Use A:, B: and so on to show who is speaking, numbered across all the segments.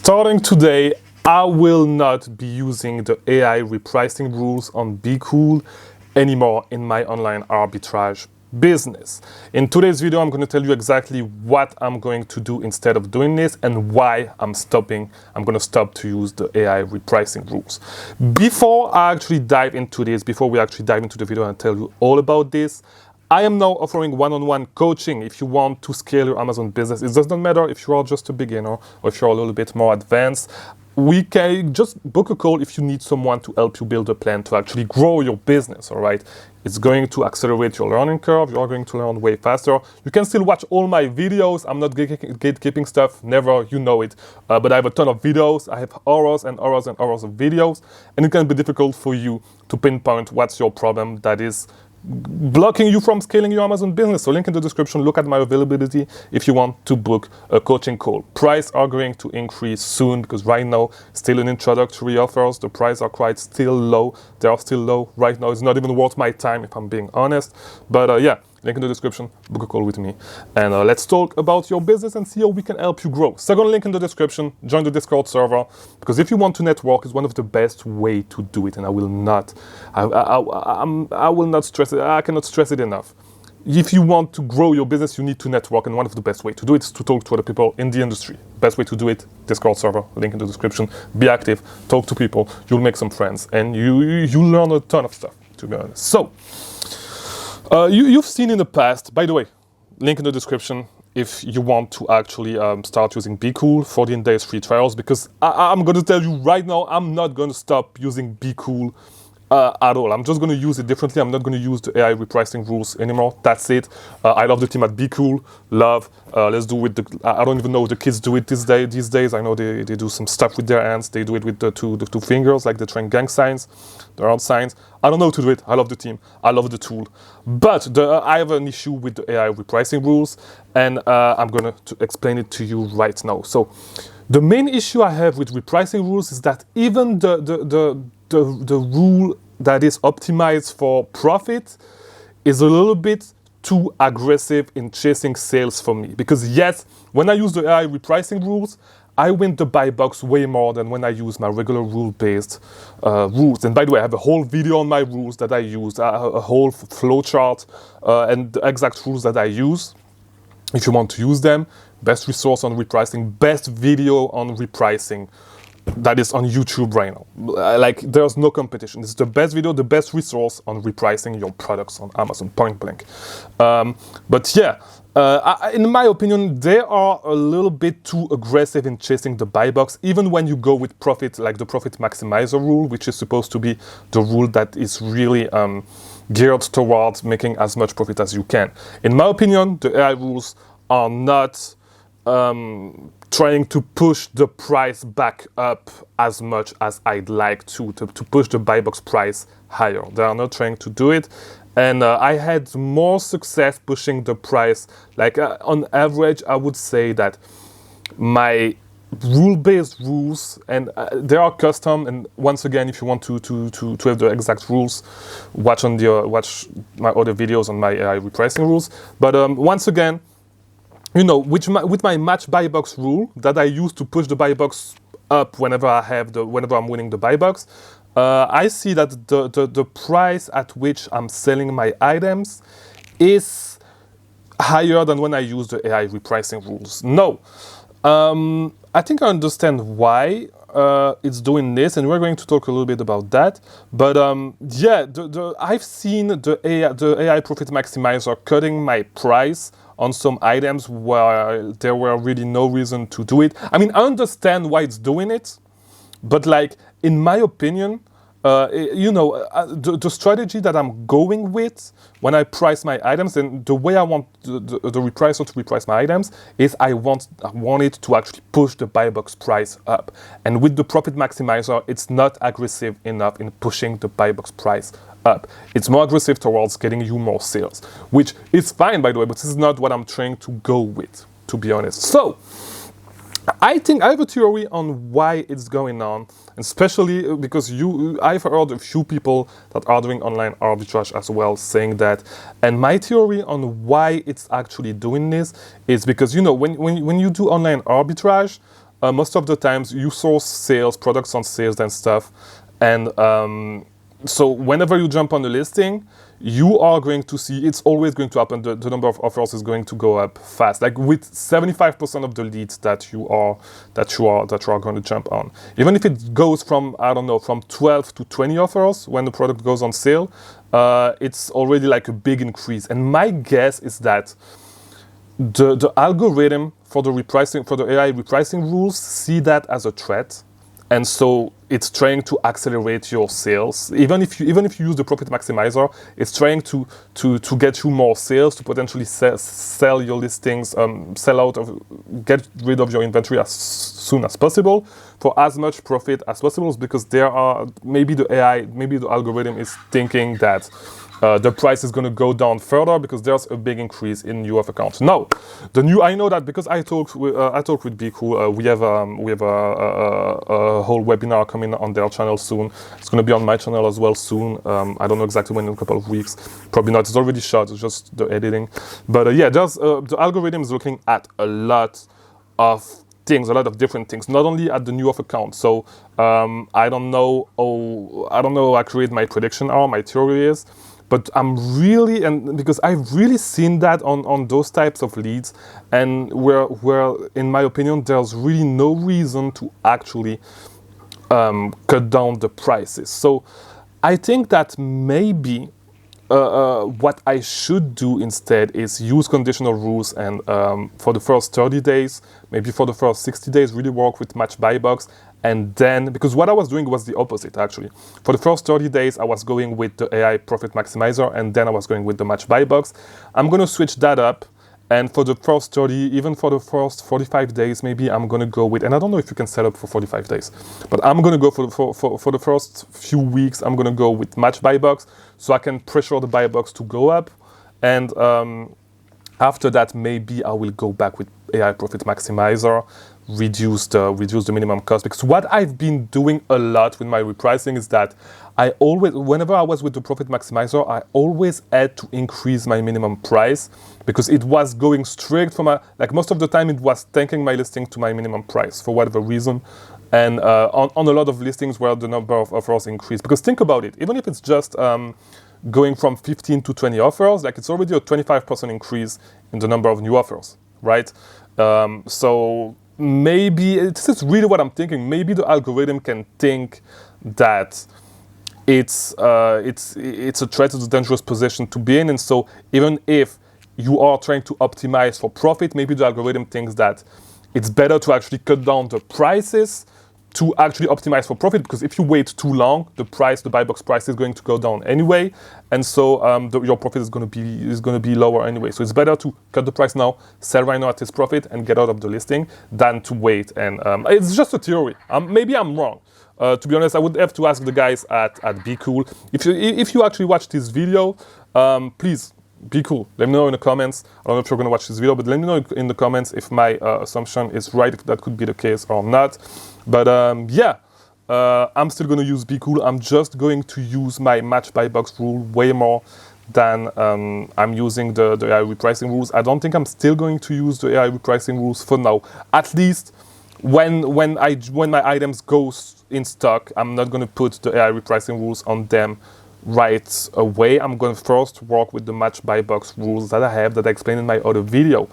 A: Starting today, I will not be using the AI repricing rules on Bqool anymore in my online arbitrage business. In today's video, I'm going to tell you exactly what I'm going to do instead of doing this and why I'm going to stop to use the AI repricing rules. Before we actually dive into the video and tell you all about this, I am now offering one-on-one coaching if you want to scale your Amazon business. It doesn't matter if you are just a beginner or if you're a little bit more advanced. We can just book a call if you need someone to help you build a plan to actually grow your business, all right? It's going to accelerate your learning curve. You're going to learn way faster. You can still watch all my videos. I'm not gatekeeping stuff, never, you know it. But I have a ton of videos. I have hours and hours and hours of videos. And it can be difficult for you to pinpoint what's your problem that is blocking you from scaling your Amazon business. So link in the description, look at my availability if you want to book a coaching call. Prices are going to increase soon because right now, still in introductory offers, the prices are quite still low. They are still low right now. It's not even worth my time if I'm being honest. But yeah, link in the description, book a call with me. And let's talk about your business and see how we can help you grow. Second link in the description, join the Discord server. Because if you want to network, it's one of the best way to do it. And I will not stress it. I cannot stress it enough. If you want to grow your business, you need to network. And one of the best ways to do it is to talk to other people in the industry. Best way to do it, Discord server, link in the description. Be active, talk to people. You'll make some friends. And you'll learn a ton of stuff, to be honest. So, you've seen in the past, by the way, link in the description if you want to actually start using Bqool 14 days free trials, because I'm going to tell you right now, I'm not going to stop using Bqool at all. I'm just going to use it differently. I'm not going to use the AI repricing rules anymore. That's it. I love the team at Bqool. Love. Let's do it. I don't even know if the kids do it these days. I know they do some stuff with their hands. They do it with the two fingers, like the train gang signs, the round signs. I don't know how to do it. I love the team. I love the tool. But I have an issue with the AI repricing rules, and I'm going to explain it to you right now. So the main issue I have with repricing rules is that even the rule that is optimized for profit is a little bit too aggressive in chasing sales for me. Because yes, when I use the AI repricing rules, I win the buy box way more than when I use my regular rule-based rules. And by the way, I have a whole video on my rules that I use, a whole flow chart and the exact rules that I use. If you want to use them, best resource on repricing, best video on repricing that is on YouTube right now. Like, there's no competition. It's the best video, the best resource on repricing your products on Amazon, point blank. But yeah, in my opinion, they are a little bit too aggressive in chasing the buy box, even when you go with profit, like the profit maximizer rule, which is supposed to be the rule that is really geared towards making as much profit as you can. In my opinion, the AI rules are not trying to push the price back up as much as I'd like to push the buy box price higher. They are not trying to do it. And I had more success pushing the price. Like on average, I would say that my rule-based rules, and they are custom. And once again, if you want to have the exact rules, watch my other videos on my AI repricing rules. But once again, you know, with my match buy box rule that I use to push the buy box up whenever I'm winning the buy box, I see that the price at which I'm selling my items is higher than when I use the AI repricing rules. No, I think I understand why it's doing this, and we're going to talk a little bit about that. But yeah, I've seen the AI profit maximizer cutting my price on some items where there were really no reason to do it. I mean, I understand why it's doing it, but like, in my opinion, you know, the strategy that I'm going with when I price my items, and the way I want the repricer to reprice my items is I want it to actually push the buy box price up. And with the profit maximizer, it's not aggressive enough in pushing the buy box price up. It's more aggressive towards getting you more sales, which is fine, by the way, but this is not what I'm trying to go with, to be honest. So I think I have a theory on why it's going on, especially because I've heard a few people that are doing online arbitrage as well saying that. And my theory on why it's actually doing this is because, you know, when you do online arbitrage, most of the times you source sales, products on sales and stuff. And so whenever you jump on the listing, you are going to see, it's always going to happen, the number of offers is going to go up fast. Like with 75% of the leads that you are going to jump on. Even if it goes from, I don't know, from 12 to 20 offers when the product goes on sale, it's already like a big increase. And my guess is that the algorithm for the repricing, for the AI repricing rules, see that as a threat, and so it's trying to accelerate your sales. Even if you use the profit maximizer, it's trying to get you more sales, to potentially sell your listings, get rid of your inventory as soon as possible for as much profit as possible, because there are maybe the algorithm is thinking that the price is going to go down further because there's a big increase in UF accounts. Now, I know that because I talked with Bqool. We have a whole webinar coming on their channel soon. It's going to be on my channel as well soon. I don't know exactly when, in a couple of weeks. Probably not. It's already shot. It's just the editing. But yeah, there's the algorithm is looking at a lot of things, a lot of different things, not only at the new off account. So I don't know how accurate my prediction are, my theory is. But I'm really, and because I've really seen that on those types of leads, and where in my opinion, there's really no reason to actually cut down the prices. So I think that maybe what I should do instead is use conditional rules, and for the first 30 days, maybe for the first 60 days, really work with match buy box. And then, because what I was doing was the opposite actually. For the first 30 days, I was going with the AI profit maximizer, and then I was going with the match buy box. I'm going to switch that up. And for the first 30, even for the first 45 days, maybe I'm going to go with, and I don't know if you can set up for 45 days, but I'm going to go for the first few weeks, I'm going to go with match buy box, so I can pressure the buy box to go up. And after that, maybe I will go back with AI profit maximizer, reduce the minimum cost. Because what I've been doing a lot with my repricing is that I always, whenever I was with the profit maximizer, I always had to increase my minimum price, because it was going straight from like most of the time it was tanking my listing to my minimum price for whatever reason. And on a lot of listings where the number of offers increased. Because think about it, even if it's just going from 15 to 20 offers, like it's already a 25% increase in the number of new offers, right? So maybe, this is really what I'm thinking, maybe the algorithm can think that it's a threat, it's a dangerous position to be in, and so even if you are trying to optimize for profit, maybe the algorithm thinks that it's better to actually cut down the prices to actually optimize for profit, because if you wait too long, the buy box price is going to go down anyway, and so your profit is going to be lower anyway. So it's better to cut the price now, sell right now at this profit, and get out of the listing than to wait. And it's just a theory. Maybe I'm wrong. To be honest, I would have to ask the guys at Bqool. If you actually watch this video, please. Bqool. Let me know in the comments. I don't know if you're going to watch this video, but let me know in the comments if my assumption is right, if that could be the case or not. But yeah, I'm still going to use Bqool. I'm just going to use my match buy box rule way more than I'm using the AI repricing rules. I don't think I'm still going to use the AI repricing rules for now. At least when my items go in stock, I'm not going to put the AI repricing rules on them right away. I'm going to first work with the match buy box rules that I explained in my other video.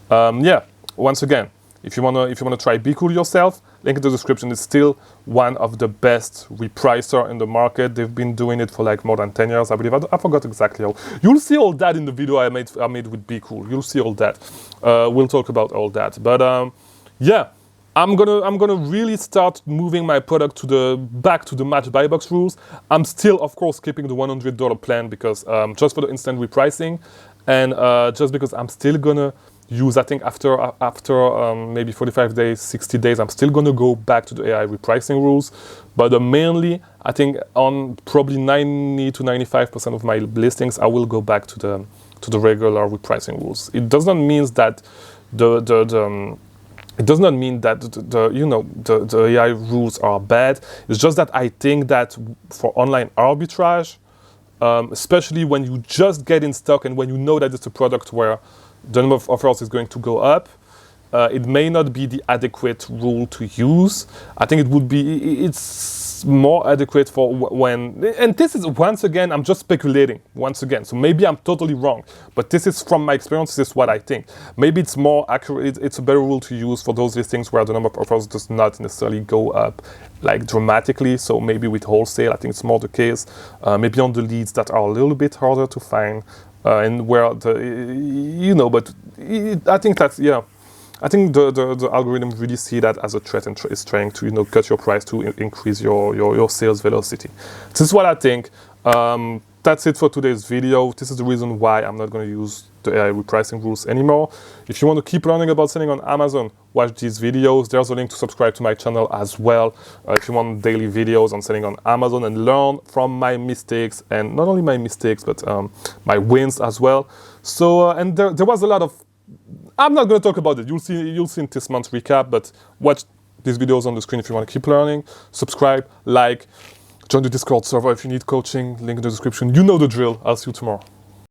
A: Yeah, once again, if you wanna try Bqool yourself, link in the description. It's still one of the best repricer in the market. They've been doing it for like more than 10 years, I believe. I forgot exactly how. You'll see all that in the video I made with Bqool. You'll see all that. We'll talk about all that. But yeah. I'm gonna really start moving my product back to the match buy box rules. I'm still, of course, keeping the $100 plan, because just for the instant repricing, and just because I'm still gonna use, I think after maybe 45 days, 60 days, I'm still gonna go back to the AI repricing rules. But mainly, I think on probably 90 to 95% of my listings, I will go back to the regular repricing rules. It does not mean that it does not mean that the AI rules are bad. It's just that I think that for online arbitrage, especially when you just get in stock and when you know that it's a product where the number of offers is going to go up, it may not be the adequate rule to use. I think it's more adequate for when, and this is, once again, I'm just speculating, once again, so maybe I'm totally wrong, but this is from my experience, this is what I think. Maybe it's more accurate, it's a better rule to use for those listings where the number of offers does not necessarily go up like dramatically, so maybe with wholesale, I think it's more the case. Maybe on the leads that are a little bit harder to find, and where but I think that's, I think the algorithm really see that as a threat and is trying to cut your price to increase your sales velocity. This is what I think. That's it for today's video. This is the reason why I'm not going to use the AI repricing rules anymore. If you want to keep learning about selling on Amazon, watch these videos. There's a link to subscribe to my channel as well. If you want daily videos on selling on Amazon and learn from my mistakes, and not only my mistakes, but my wins as well. So, and there was a lot of, I'm not going to talk about it. You'll see in this month's recap, but watch these videos on the screen if you want to keep learning. Subscribe, like, join the Discord server if you need coaching, link in the description. You know the drill. I'll see you tomorrow.